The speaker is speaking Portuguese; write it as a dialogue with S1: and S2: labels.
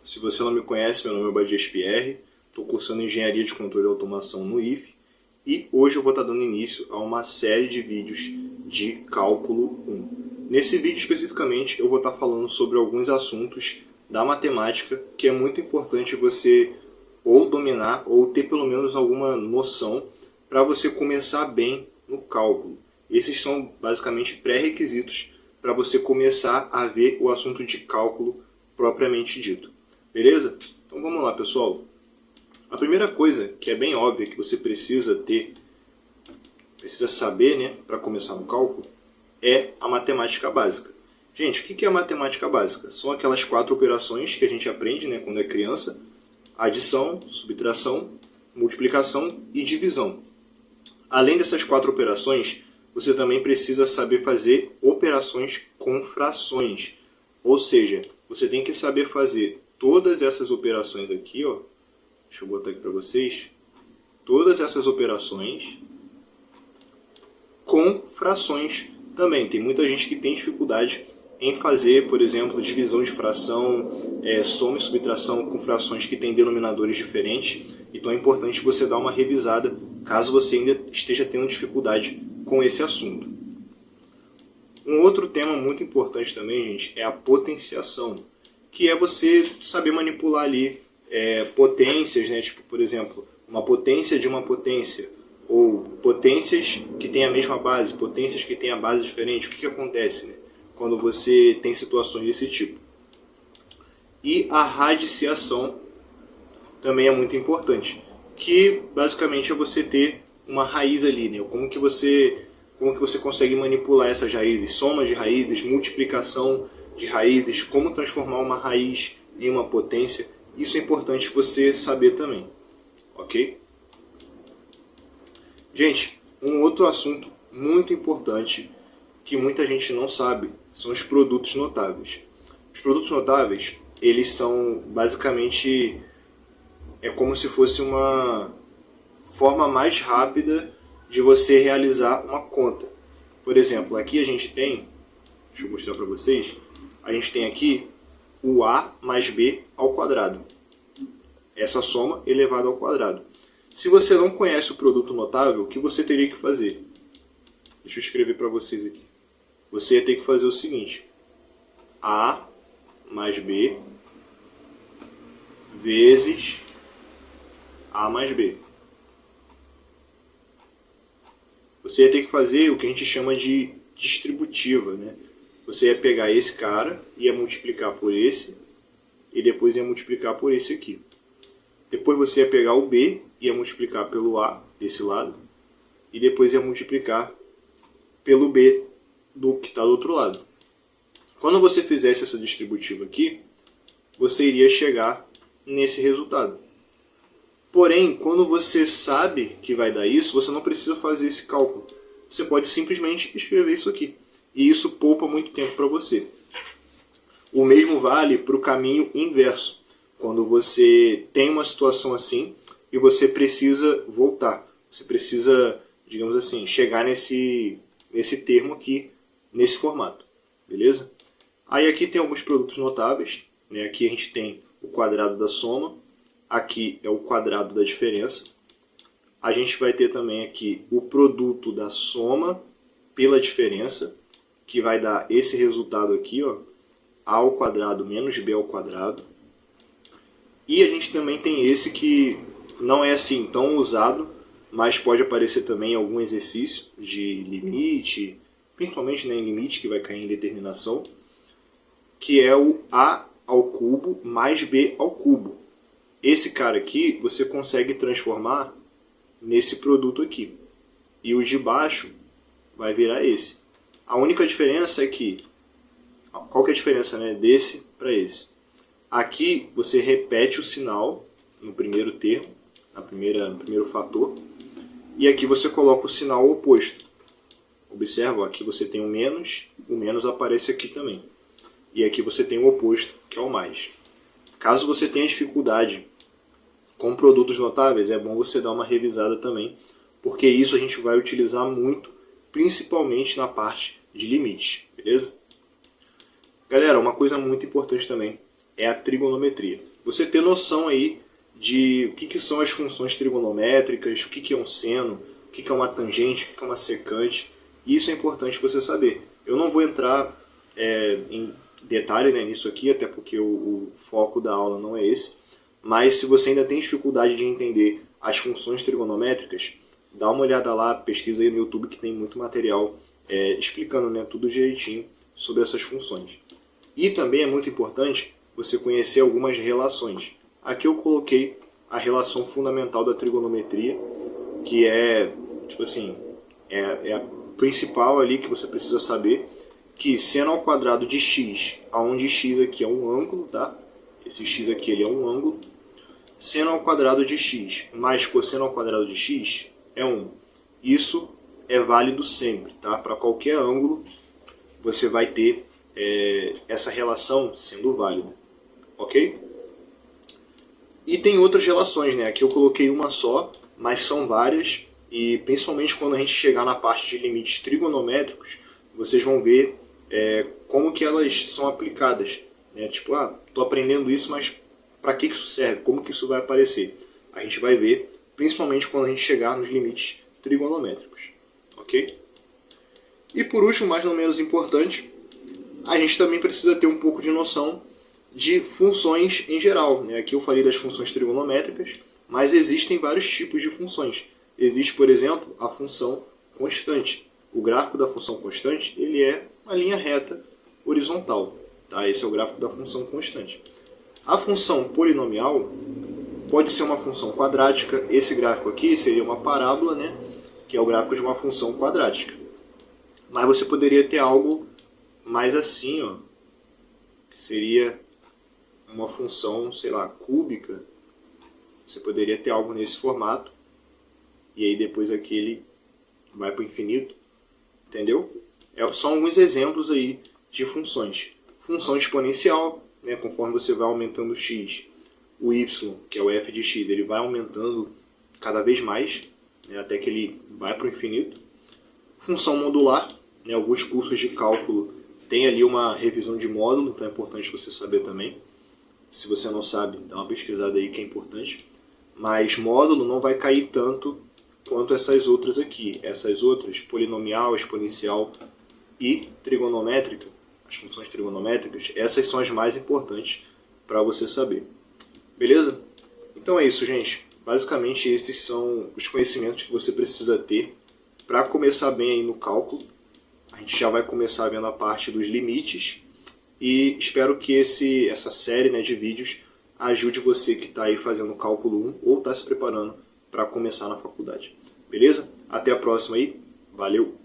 S1: Se você não me conhece, meu nome é Badias Pierre, estou cursando Engenharia de Controle e Automação no IF e hoje eu vou estar dando início a uma série de vídeos de Cálculo 1. Nesse vídeo especificamente eu vou estar falando sobre alguns assuntos da matemática que é muito importante você ou dominar ou ter pelo menos alguma noção para você começar bem no cálculo. Esses são basicamente pré-requisitos para você começar a ver o assunto de cálculo propriamente dito. Beleza? Então vamos lá, pessoal. A primeira coisa que é bem óbvia que você precisa saber, né, para começar no cálculo, é a matemática básica. Gente, o que é a matemática básica? São aquelas 4 operações que a gente aprende, né, quando é criança: adição, subtração, multiplicação e divisão. Além dessas 4 operações, você também precisa saber fazer operações com frações. Ou seja, você tem que saber fazer todas essas operações aqui, ó. Deixa eu botar aqui para vocês. Todas essas operações com frações também. Tem muita gente que tem dificuldade em fazer, por exemplo, divisão de fração, soma e subtração com frações que têm denominadores diferentes. Então é importante você dar uma revisada caso você ainda esteja tendo dificuldade com esse assunto. Um outro tema muito importante também, gente, é a potenciação, que é você saber manipular ali potências, né? Tipo, por exemplo, uma potência de uma potência, ou potências que têm a mesma base, potências que têm a base diferente. O que acontece, né, quando você tem situações desse tipo? E a radiciação também é muito importante, que basicamente é você ter uma raiz ali, né? Como que você consegue manipular essas raízes, soma de raízes, multiplicação de raízes, como transformar uma raiz em uma potência. Isso é importante você saber também, ok? Gente, um outro assunto muito importante que muita gente não sabe são os produtos notáveis. Os produtos notáveis, eles são basicamente, é como se fosse uma forma mais rápida de você realizar uma conta. Por exemplo, aqui a gente tem, deixa eu mostrar para vocês, a gente tem aqui o A mais B ao quadrado. Essa soma elevada ao quadrado. Se você não conhece o produto notável, o que você teria que fazer? Deixa eu escrever para vocês aqui. Você ia ter que fazer o seguinte: A mais B vezes A mais B. Você ia ter que fazer o que a gente chama de distributiva, né? Você ia pegar esse cara, ia multiplicar por esse, e depois ia multiplicar por esse aqui. Depois você ia pegar o B, ia multiplicar pelo A desse lado, e depois ia multiplicar pelo B do que está do outro lado. Quando você fizesse essa distributiva aqui, você iria chegar nesse resultado. Porém, quando você sabe que vai dar isso, você não precisa fazer esse cálculo. Você pode simplesmente escrever isso aqui. E isso poupa muito tempo para você. O mesmo vale para o caminho inverso. Quando você tem uma situação assim e você precisa voltar. Você precisa, digamos assim, chegar nesse termo aqui, nesse formato. Beleza? Aí aqui tem alguns produtos notáveis, né? Aqui a gente tem o quadrado da soma. Aqui é o quadrado da diferença. A gente vai ter também aqui o produto da soma pela diferença, que vai dar esse resultado aqui, ó, A ao quadrado menos B ao quadrado. E a gente também tem esse que não é assim tão usado, mas pode aparecer também em algum exercício de limite, principalmente, né, em limite, que vai cair em determinação, que é o A ao cubo mais B ao cubo. Esse cara aqui você consegue transformar nesse produto aqui. E o de baixo vai virar esse. A única diferença é que, qual que é a diferença, né, desse para esse? Aqui você repete o sinal no primeiro termo, no primeiro fator, e aqui você coloca o sinal oposto. Observa, aqui você tem o menos aparece aqui também. E aqui você tem o oposto, que é o mais. Caso você tenha dificuldade com produtos notáveis, é bom você dar uma revisada também, porque isso a gente vai utilizar muito, principalmente na parte de limites, beleza? Galera, uma coisa muito importante também é a trigonometria. você ter noção aí de o que são as funções trigonométricas, o que é um seno, o que é uma tangente, o que é uma secante. Isso é importante você saber. Eu não vou entrar em detalhe, né, nisso aqui, até porque o foco da aula não é esse. Mas se você ainda tem dificuldade de entender as funções trigonométricas, dá uma olhada lá, pesquisa aí no YouTube que tem muito material explicando, né, tudo direitinho sobre essas funções. E também é muito importante você conhecer algumas relações. Aqui eu coloquei a relação fundamental da trigonometria, que é, tipo assim, é a principal ali que você precisa saber, que seno ao quadrado de x, onde x aqui é um ângulo, tá? Esse x aqui ele é um ângulo. Seno ao quadrado de x mais cosseno ao quadrado de x é 1. Isso é válido sempre, tá? Para qualquer ângulo você vai ter essa relação sendo válida, ok? E tem outras relações, né? Aqui eu coloquei uma só, mas são várias, e principalmente quando a gente chegar na parte de limites trigonométricos, vocês vão ver como que elas são aplicadas, né? Tipo, tô aprendendo isso, mas para que isso serve? Como que isso vai aparecer? A gente vai ver, principalmente quando a gente chegar nos limites trigonométricos, ok? E por último, mas não menos importante, a gente também precisa ter um pouco de noção de funções em geral, né? Aqui eu falei das funções trigonométricas, mas existem vários tipos de funções. Existe, por exemplo, a função constante. O gráfico da função constante ele é uma linha reta horizontal. Tá? Esse é o gráfico da função constante. A função polinomial pode ser uma função quadrática. Esse gráfico aqui seria uma parábola, né? Que é o gráfico de uma função quadrática. Mas você poderia ter algo mais assim, ó, que seria uma função, sei lá, cúbica. Você poderia ter algo nesse formato. E aí depois aqui ele vai para o infinito. Entendeu? São alguns exemplos aí de funções. Função exponencial, né, conforme você vai aumentando o x. O y, que é o f de x, ele vai aumentando cada vez mais, né, até que ele vai para o infinito. Função modular, né, alguns cursos de cálculo tem ali uma revisão de módulo, então é importante você saber também. Se você não sabe, dá uma pesquisada aí que é importante. Mas módulo não vai cair tanto quanto essas outras aqui. Essas outras, polinomial, exponencial e trigonométrica, as funções trigonométricas, essas são as mais importantes para você saber. Beleza? Então é isso, gente. Basicamente esses são os conhecimentos que você precisa ter para começar bem aí no cálculo. A gente já vai começar vendo a parte dos limites e espero que essa série, né, de vídeos ajude você que está aí fazendo cálculo 1 ou está se preparando para começar na faculdade. Beleza? Até a próxima aí. Valeu!